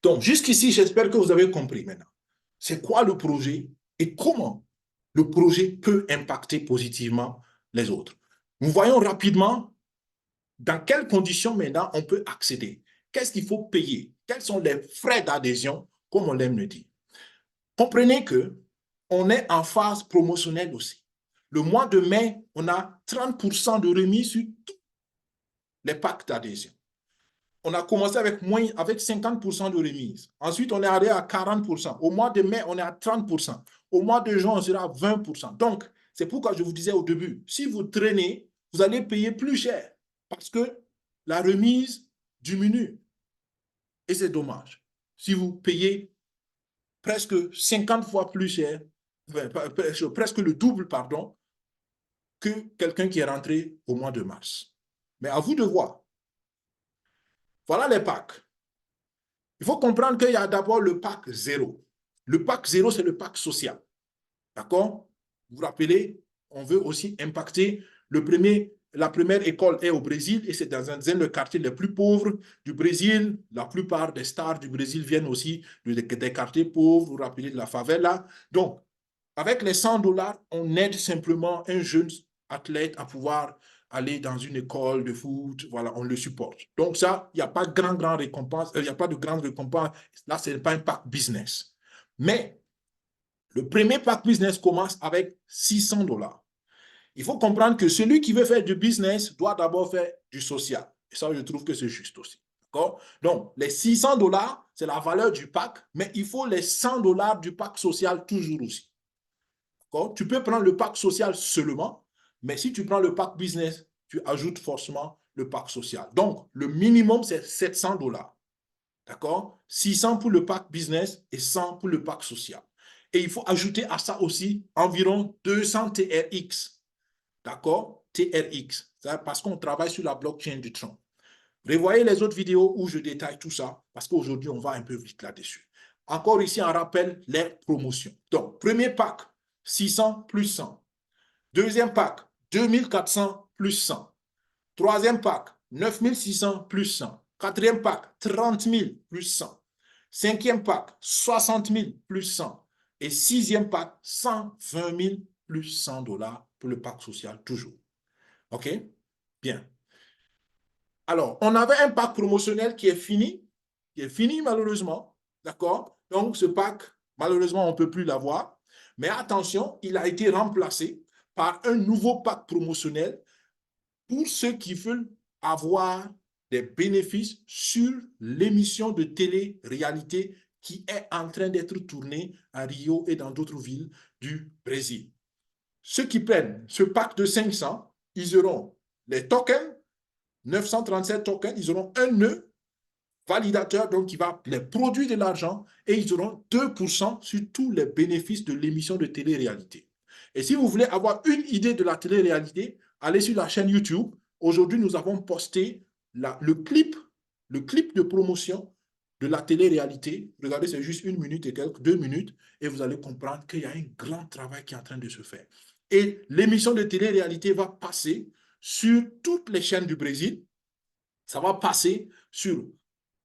Donc, jusqu'ici, j'espère que vous avez compris maintenant. C'est quoi le projet et comment le projet peut impacter positivement les autres. Nous voyons rapidement dans quelles conditions maintenant on peut accéder. Qu'est-ce qu'il faut payer? Quels sont les frais d'adhésion, comme on l'aime le dire. Comprenez que on est en phase promotionnelle aussi. Le mois de mai, on a 30% de remise sur tous les packs d'adhésion. On a commencé avec 50% de remise. Ensuite, on est arrivé à 40%. Au mois de mai, on est à 30%. Au mois de juin, on sera à 20%. Donc, c'est pourquoi je vous disais au début, si vous traînez, vous allez payer plus cher parce que la remise diminue. Et c'est dommage. Si vous payez presque 50 fois plus cher, presque le double, pardon, que quelqu'un qui est rentré au mois de mars. Mais à vous de voir. Voilà les packs. Il faut comprendre qu'il y a d'abord le pack zéro. Le pack zéro, c'est le pack social. D'accord? Vous vous rappelez, on veut aussi impacter la première école est au Brésil et c'est dans un des quartiers les plus pauvres du Brésil. La plupart des stars du Brésil viennent aussi des quartiers pauvres, vous vous rappelez de la favela. Donc, avec les 100 dollars, on aide simplement un jeune athlète à pouvoir aller dans une école de foot, voilà, on le supporte. Donc ça, il n'y a pas grand récompense, il n'y a pas de grande récompense. Là, ce n'est pas un pack business. Mais le premier pack business commence avec 600 dollars. Il faut comprendre que celui qui veut faire du business doit d'abord faire du social. Et ça, je trouve que c'est juste aussi. D'accord? Donc, les 600 dollars, c'est la valeur du pack, mais il faut les 100 dollars du pack social toujours aussi. Tu peux prendre le pack social seulement, mais si tu prends le pack business, tu ajoutes forcément le pack social. Donc, le minimum, c'est 700 dollars. D'accord? 600 pour le pack business et 100 pour le pack social. Et il faut ajouter à ça aussi environ 200 TRX. D'accord? TRX. Parce qu'on travaille sur la blockchain du Tron. Revoyez les autres vidéos où je détaille tout ça, parce qu'aujourd'hui, on va un peu vite là-dessus. Encore ici, on rappelle les promotions. Donc, premier pack, 600 plus 100. Deuxième pack, 2400 plus 100. Troisième pack, 9600 plus 100. Quatrième pack, 30 000 plus 100. Cinquième pack, 60 000 plus 100. Et sixième pack, 120 000 plus 100 dollars pour le pack social, toujours. OK? Bien. Alors, on avait un pack promotionnel qui est fini malheureusement, d'accord? Donc, ce pack, malheureusement, on ne peut plus l'avoir. Mais attention, il a été remplacé par un nouveau pack promotionnel pour ceux qui veulent avoir des bénéfices sur l'émission de télé-réalité qui est en train d'être tournée à Rio et dans d'autres villes du Brésil. Ceux qui prennent ce pack de 500, ils auront les tokens 937 tokens, ils auront un nœud validateur donc qui va les produire de l'argent et ils auront 2% sur tous les bénéfices de l'émission de télé-réalité. Et si vous voulez avoir une idée de la télé-réalité, allez sur la chaîne YouTube. Aujourd'hui, nous avons posté le clip de promotion de la télé-réalité. Regardez, c'est juste 1 minute et quelques, 2 minutes, et vous allez comprendre qu'il y a un grand travail qui est en train de se faire. Et l'émission de télé-réalité va passer sur toutes les chaînes du Brésil. Ça va passer sur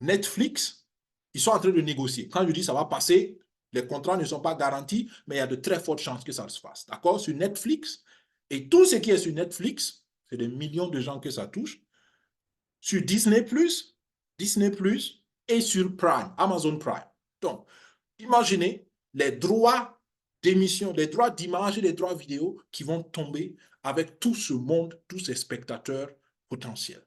Netflix. Ils sont en train de négocier. Quand je dis ça va passer, les contrats ne sont pas garantis, mais il y a de très fortes chances que ça se fasse. D'accord? Sur Netflix. Et tout ce qui est sur Netflix, c'est des millions de gens que ça touche. Sur Disney Plus et sur Prime, Amazon Prime. Donc, imaginez les droits d'émission, les droits d'image et les droits vidéo qui vont tomber avec tout ce monde, tous ces spectateurs potentiels.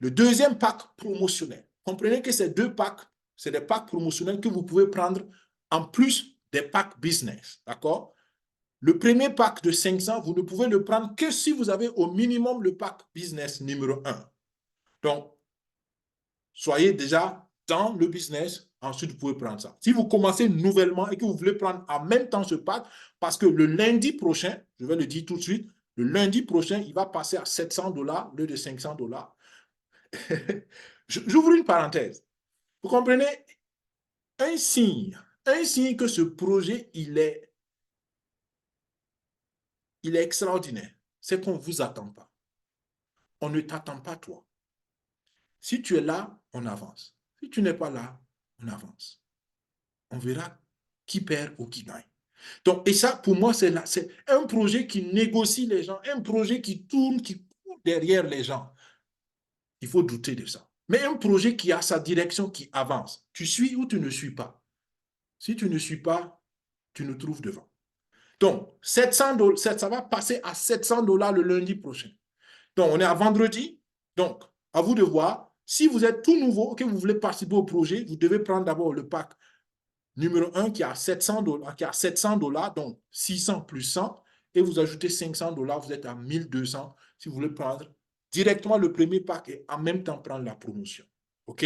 Le deuxième pack promotionnel. Comprenez que ces deux packs, c'est des packs promotionnels que vous pouvez prendre en plus des packs business. D'accord? Le premier pack de 500, vous ne pouvez le prendre que si vous avez au minimum le pack business numéro 1. Donc, soyez déjà dans le business, ensuite vous pouvez prendre ça. Si vous commencez nouvellement et que vous voulez prendre en même temps ce pack, parce que le lundi prochain, je vais le dire tout de suite, le lundi prochain, il va passer à 700 dollars au lieu de 500 dollars. J'ouvre une parenthèse. Vous comprenez? Un signe que ce projet, il est extraordinaire, c'est qu'on ne vous attend pas. On ne t'attend pas, toi. Si tu es là, on avance. Si tu n'es pas là, on avance. On verra qui perd ou qui gagne. Donc, et ça, pour moi, c'est un projet qui négocie les gens, un projet qui tourne, qui court derrière les gens. Il faut douter de ça. Mais un projet qui a sa direction, qui avance. Tu suis ou tu ne suis pas. Si tu ne suis pas, tu nous trouves devant. Donc, 700 $, ça va passer à 700 $ le lundi prochain. Donc, on est à vendredi. Donc, à vous de voir. Si vous êtes tout nouveau, que vous voulez participer au projet, vous devez prendre d'abord le pack numéro 1 qui a 700 $, donc 600 plus 100, et vous ajoutez 500 $, vous êtes à 1200 si vous voulez prendre directement le premier pack et en même temps prendre la promotion. OK?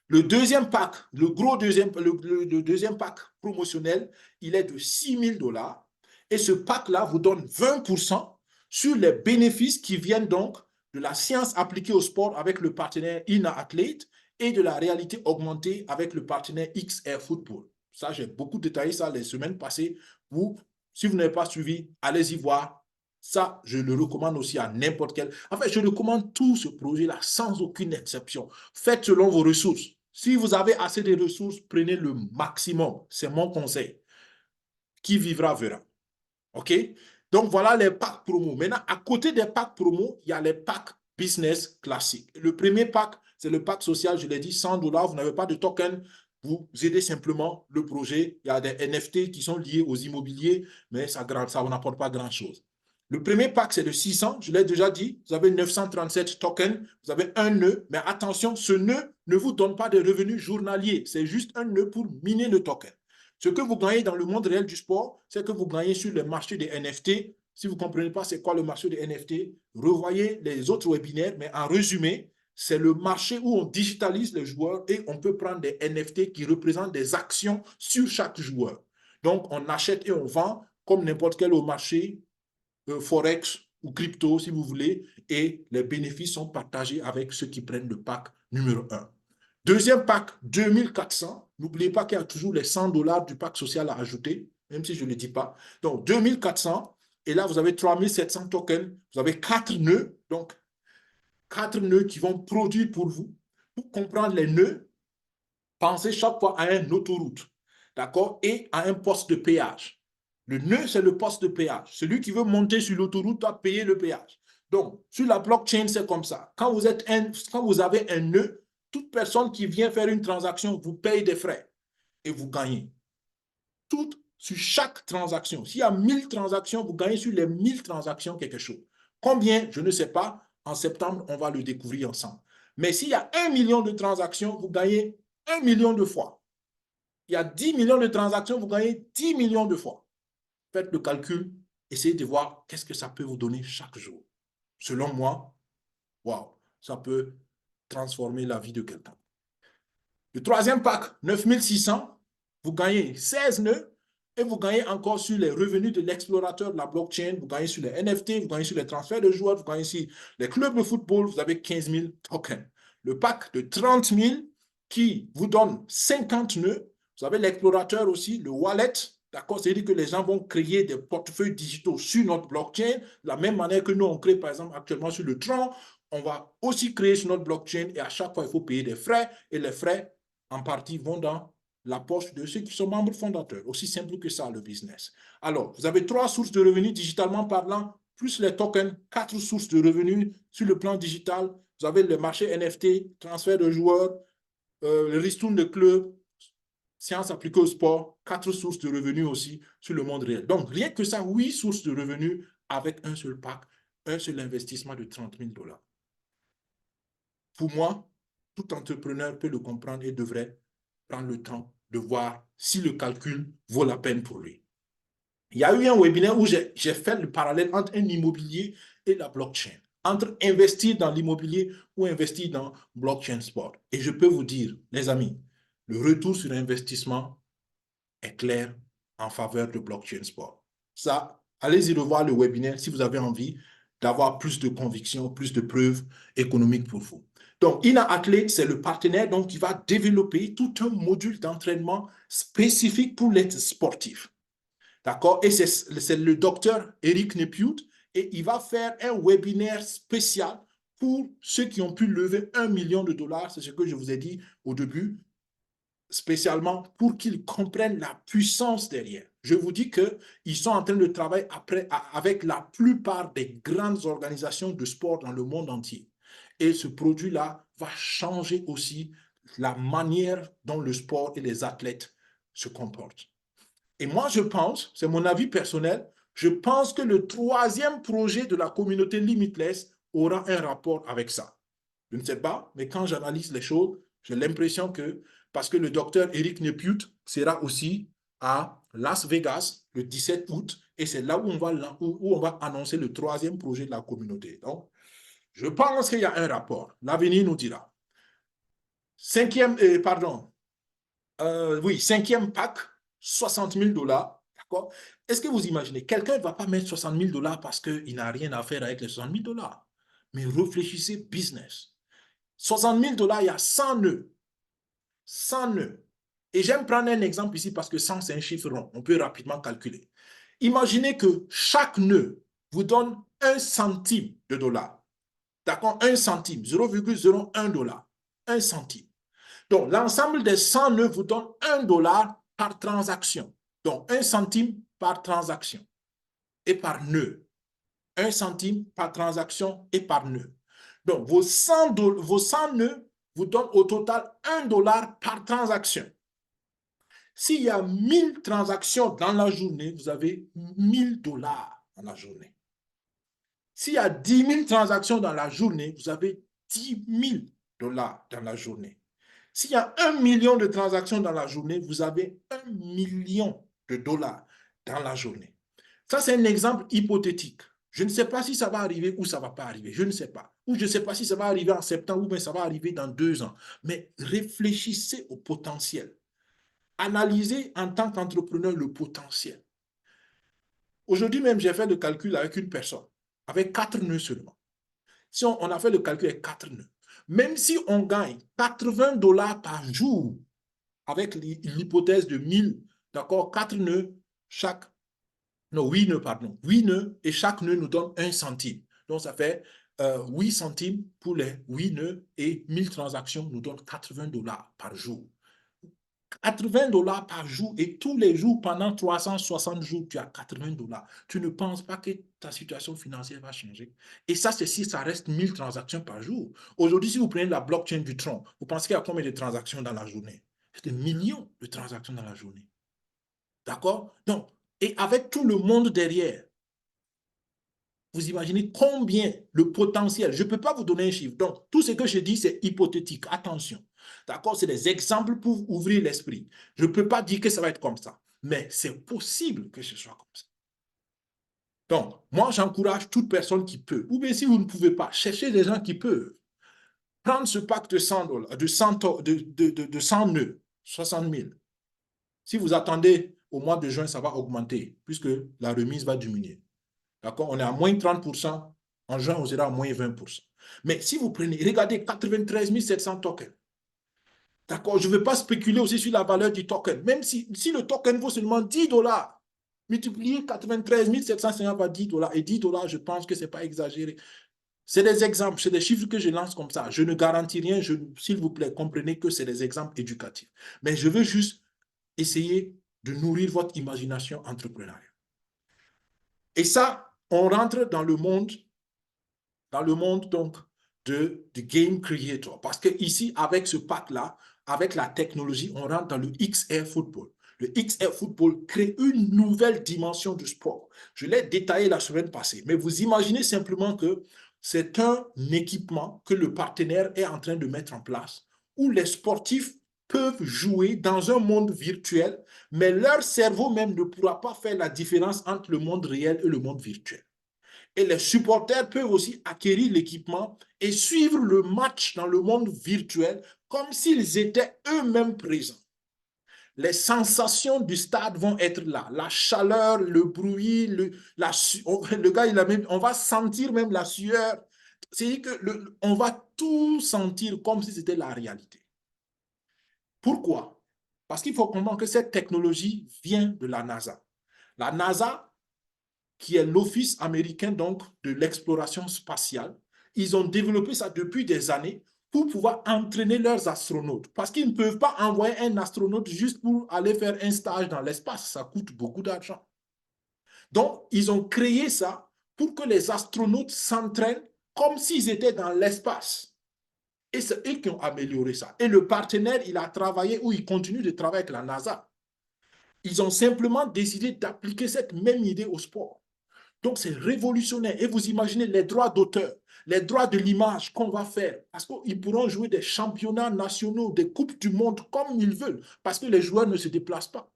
Le deuxième pack, le deuxième pack promotionnel, il est de 6 000 $. Et ce pack-là vous donne 20% sur les bénéfices qui viennent donc de la science appliquée au sport avec le partenaire INA Athlete et de la réalité augmentée avec le partenaire XR Football. Ça, j'ai beaucoup détaillé ça les semaines passées. Si vous n'avez pas suivi, allez-y voir. Ça, je le recommande aussi à n'importe quel. En fait, je recommande tout ce projet-là sans aucune exception. Faites selon vos ressources. Si vous avez assez de ressources, prenez le maximum. C'est mon conseil. Qui vivra verra. OK? Donc, voilà les packs promo. Maintenant, à côté des packs promo, il y a les packs business classiques. Le premier pack, c'est le pack social, je l'ai dit, 100 $. Vous n'avez pas de token. Vous aidez simplement le projet. Il y a des NFT qui sont liés aux immobiliers, mais ça vous n'apporte pas grand-chose. Le premier pack, c'est de 600. Je l'ai déjà dit. Vous avez 937 tokens. Vous avez un nœud. Mais attention, ce nœud ne vous donne pas de revenus journaliers. C'est juste un nœud pour miner le token. Ce que vous gagnez dans le monde réel du sport, c'est que vous gagnez sur le marché des NFT. Si vous ne comprenez pas c'est quoi le marché des NFT, revoyez les autres webinaires, mais en résumé, c'est le marché où on digitalise les joueurs et on peut prendre des NFT qui représentent des actions sur chaque joueur. Donc, on achète et on vend comme n'importe quel autre marché, Forex ou crypto, si vous voulez, et les bénéfices sont partagés avec ceux qui prennent le pack numéro 1. Deuxième pack, 2400. N'oubliez pas qu'il y a toujours les 100 $ du pack social à ajouter, même si je ne le dis pas. Donc, 2400. Et là, vous avez 3700 tokens. Vous avez 4 nœuds. Donc, 4 nœuds qui vont produire pour vous. Pour comprendre les nœuds, pensez chaque fois à une autoroute. D'accord? Et à un poste de péage. Le nœud, c'est le poste de péage. Celui qui veut monter sur l'autoroute doit payer le péage. Donc, sur la blockchain, c'est comme ça. Quand vous avez un nœud, toute personne qui vient faire une transaction vous paye des frais et vous gagnez. Sur chaque transaction. S'il y a 1000 transactions, vous gagnez sur les 1000 transactions quelque chose. Combien? Je ne sais pas. En septembre, on va le découvrir ensemble. Mais s'il y a 1 million de transactions, vous gagnez 1 million de fois. Il y a 10 millions de transactions, vous gagnez 10 millions de fois. Faites le calcul, essayez de voir qu'est-ce que ça peut vous donner chaque jour. Selon moi, waouh, ça peut transformer la vie de quelqu'un. Le troisième pack, 9600, vous gagnez 16 nœuds et vous gagnez encore sur les revenus de l'explorateur de la blockchain, vous gagnez sur les NFT, vous gagnez sur les transferts de joueurs, vous gagnez sur les clubs de football, vous avez 15 000 tokens. Le pack de 30 000 qui vous donne 50 nœuds, vous avez l'explorateur aussi, le wallet, d'accord, c'est-à-dire que les gens vont créer des portefeuilles digitaux sur notre blockchain, de la même manière que nous, on crée par exemple actuellement sur le Tron, on va aussi créer sur notre blockchain et à chaque fois, il faut payer des frais et les frais, en partie, vont dans la poche de ceux qui sont membres fondateurs. Aussi simple que ça, le business. Alors, vous avez 3 sources de revenus digitalement parlant, plus les tokens, 4 sources de revenus sur le plan digital. Vous avez le marché NFT, transfert de joueurs, le ristourne de club, sciences appliquées au sport, 4 sources de revenus aussi sur le monde réel. Donc, rien que ça, 8 sources de revenus avec un seul pack, un seul investissement de 30 000 $. Pour moi, tout entrepreneur peut le comprendre et devrait prendre le temps de voir si le calcul vaut la peine pour lui. Il y a eu un webinaire où j'ai fait le parallèle entre un immobilier et la blockchain, entre investir dans l'immobilier ou investir dans blockchain sport. Et je peux vous dire, les amis, le retour sur investissement est clair en faveur de blockchain sport. Ça, allez-y revoir le webinaire si vous avez envie d'avoir plus de conviction, plus de preuves économiques pour vous. Donc, INA Athlete, c'est le partenaire donc, qui va développer tout un module d'entraînement spécifique pour les sportifs. D'accord? Et c'est le docteur Eric Nepute et il va faire un webinaire spécial pour ceux qui ont pu lever 1 million de $. C'est ce que je vous ai dit au début. spécialement pour qu'ils comprennent la puissance derrière. Je vous dis qu'ils sont en train de travailler avec la plupart des grandes organisations de sport dans le monde entier. Et ce produit-là va changer aussi la manière dont le sport et les athlètes se comportent. Et moi, je pense, c'est mon avis personnel, je pense que le troisième projet de la communauté Limitless aura un rapport avec ça. Je ne sais pas, mais quand j'analyse les choses, j'ai l'impression que, parce que le docteur Eric Neput sera aussi à Las Vegas le 17 août, et c'est là où on va annoncer le troisième projet de la communauté. Donc, je pense qu'il y a un rapport. L'avenir nous dira. Cinquième pack, 60 000 $. D'accord? Est-ce que vous imaginez, quelqu'un ne va pas mettre 60 000 $ parce qu'il n'a rien à faire avec les 60 000 $. Mais réfléchissez business. 60 000 $, il y a 100 nœuds. 100 nœuds. Et j'aime prendre un exemple ici parce que 100, c'est un chiffre rond. On peut rapidement calculer. Imaginez que chaque nœud vous donne 1 centime de dollar. D'accord? 1 centime, 0,01 $. 1 centime. Donc, l'ensemble des 100 nœuds vous donne 1 $ par transaction. Donc, 1 centime par transaction et par nœud. 1 centime par transaction et par nœud. Donc, vos 100 nœuds vous donnent au total 1 $ par transaction. S'il y a 1000 transactions dans la journée, vous avez 1000 $ dans la journée. S'il y a 10 000 transactions dans la journée, vous avez 10 000 $ dans la journée. S'il y a 1 million de transactions dans la journée, vous avez 1 million de dollars dans la journée. Ça, c'est un exemple hypothétique. Je ne sais pas si ça va arriver ou ça ne va pas arriver. Je ne sais pas. Ou je ne sais pas si ça va arriver en septembre ou bien ça va arriver dans 2 ans. Mais réfléchissez au potentiel. Analysez en tant qu'entrepreneur le potentiel. Aujourd'hui même, j'ai fait le calcul avec une personne, avec 4 nœuds seulement. Si on a fait le calcul avec 4 nœuds, même si on gagne 80 $ par jour, avec l'hypothèse de 1000, d'accord, 4 nœuds, non, 8 nœuds, pardon, 8 nœuds, et chaque nœud nous donne 1 centime. Donc, ça fait 8 centimes pour les 8 nœuds, et 1000 transactions nous donnent 80 $ par jour. 80 $ par jour, et tous les jours, pendant 360 jours, tu as 80 $. Tu ne penses pas que ta situation financière va changer? Et ça, c'est si ça reste 1000 transactions par jour. Aujourd'hui, si vous prenez la blockchain du Tron, vous pensez qu'il y a combien de transactions dans la journée? C'est des millions de transactions dans la journée. D'accord? Donc, et avec tout le monde derrière, vous imaginez combien le potentiel, je ne peux pas vous donner un chiffre. Donc, tout ce que je dis, c'est hypothétique. Attention. D'accord? C'est des exemples pour ouvrir l'esprit. Je ne peux pas dire que ça va être comme ça. Mais c'est possible que ce soit comme ça. Donc, moi, j'encourage toute personne qui peut. Ou bien si vous ne pouvez pas, cherchez des gens qui peuvent. Prendre ce pack de 100 $, de 100 nœuds, 60 000. Si vous attendez au mois de juin, ça va augmenter puisque la remise va diminuer. D'accord? On est à moins 30%. En juin, on sera à moins 20%. Mais si vous prenez, regardez, 93 700 tokens. D'accord? Je ne veux pas spéculer aussi sur la valeur du token. Même si le token vaut seulement 10 $, multipliez 93 750 par 10 $. Et 10 $, je pense que ce n'est pas exagéré. C'est des exemples, c'est des chiffres que je lance comme ça. Je ne garantis rien. S'il vous plaît, comprenez que c'est des exemples éducatifs. Mais je veux juste essayer de nourrir votre imagination entrepreneuriale. Et ça, on rentre dans le monde donc du game creator. Parce que ici, avec ce pack-là, avec la technologie, on rentre dans le XR Football. Le XR Football crée une nouvelle dimension du sport. Je l'ai détaillé la semaine passée, mais vous imaginez simplement que c'est un équipement que le partenaire est en train de mettre en place où les sportifs peuvent jouer dans un monde virtuel, mais leur cerveau même ne pourra pas faire la différence entre le monde réel et le monde virtuel. Et les supporters peuvent aussi acquérir l'équipement et suivre le match dans le monde virtuel comme s'ils étaient eux-mêmes présents. Les sensations du stade vont être là. La chaleur, le bruit, le gars, on va sentir même la sueur. C'est-à-dire qu'on va tout sentir comme si c'était la réalité. Pourquoi? Parce qu'il faut comprendre que cette technologie vient de la NASA. La NASA, qui est l'Office américain donc de l'exploration spatiale, ils ont développé ça depuis des années pour pouvoir entraîner leurs astronautes. Parce qu'ils ne peuvent pas envoyer un astronaute juste pour aller faire un stage dans l'espace. Ça coûte beaucoup d'argent. Donc, ils ont créé ça pour que les astronautes s'entraînent comme s'ils étaient dans l'espace. Et c'est eux qui ont amélioré ça. Et le partenaire, il a travaillé ou il continue de travailler avec la NASA. Ils ont simplement décidé d'appliquer cette même idée au sport. Donc, c'est révolutionnaire. Et vous imaginez les droits d'auteur, les droits de l'image qu'on va faire. Parce qu'ils pourront jouer des championnats nationaux, des coupes du monde comme ils veulent. Parce que les joueurs ne se déplacent pas.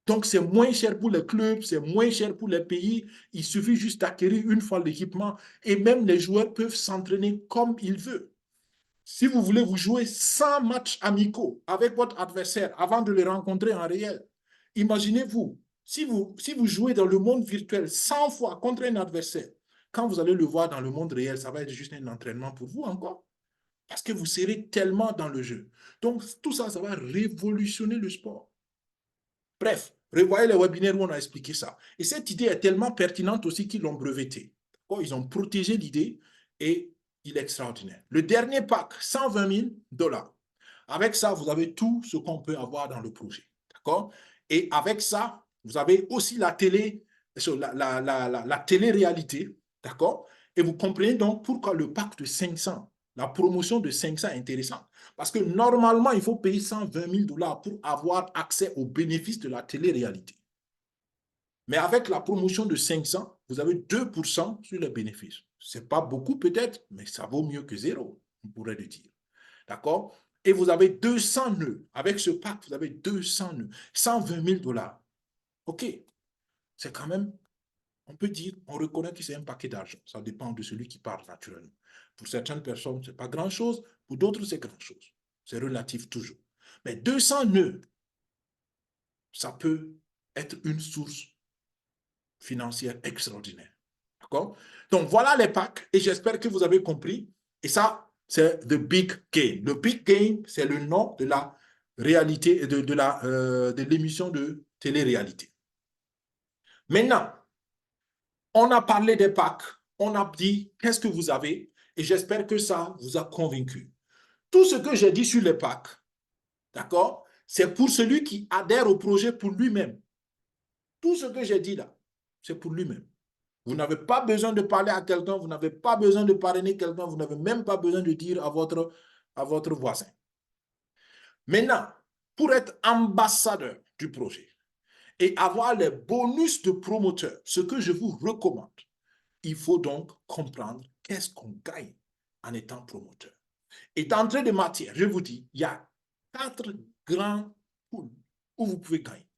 Donc, c'est moins cher pour les clubs, c'est moins cher pour les pays. Il suffit juste d'acquérir une fois l'équipement. Et même les joueurs peuvent s'entraîner comme ils veulent. Si vous voulez vous jouer 100 matchs amicaux avec votre adversaire avant de le rencontrer en réel, imaginez-vous, si vous jouez dans le monde virtuel 100 fois contre un adversaire, quand vous allez le voir dans le monde réel, ça va être juste un entraînement pour vous encore. Parce que vous serez tellement dans le jeu. Donc, tout ça, ça va révolutionner le sport. Bref, revoyez les webinaires où on a expliqué ça. Et cette idée est tellement pertinente aussi qu'ils l'ont brevetée. Ils ont protégé l'idée et il est extraordinaire. Le dernier pack, 120 000 $. Avec ça, vous avez tout ce qu'on peut avoir dans le projet. D'accord? Et avec ça, vous avez aussi la télé, la télé-réalité. D'accord? Et vous comprenez donc pourquoi le pack de 500, la promotion de 500 est intéressante. Parce que normalement, il faut payer 120 000 $ pour avoir accès aux bénéfices de la télé-réalité. Mais avec la promotion de 500, vous avez 2% sur les bénéfices. Ce n'est pas beaucoup peut-être, mais ça vaut mieux que zéro, on pourrait le dire. D'accord? Et vous avez 200 nœuds. Avec ce pack, vous avez 200 nœuds. 120 000 $. OK. C'est quand même, on peut dire, on reconnaît que c'est un paquet d'argent. Ça dépend de celui qui parle naturellement. Pour certaines personnes, ce n'est pas grand-chose. Pour d'autres, c'est grand-chose. C'est relatif toujours. Mais 200 nœuds, ça peut être une source financière extraordinaire. D'accord? Donc, voilà les packs et j'espère que vous avez compris. Et ça, c'est The Big Game. Le Big Game, c'est le nom de la réalité, de l'émission de télé-réalité. Maintenant, on a parlé des packs. On a dit qu'est-ce que vous avez et j'espère que ça vous a convaincu. Tout ce que j'ai dit sur les packs, d'accord, c'est pour celui qui adhère au projet pour lui-même. Tout ce que j'ai dit là, c'est pour lui-même. Vous n'avez pas besoin de parler à quelqu'un, vous n'avez pas besoin de parrainer quelqu'un, vous n'avez même pas besoin de dire à votre voisin. Maintenant, pour être ambassadeur du projet et avoir les bonus de promoteur, ce que je vous recommande, il faut donc comprendre qu'est-ce qu'on gagne en étant promoteur. Et d'entrée de matière, je vous dis, il y a 4 grands pools où vous pouvez gagner.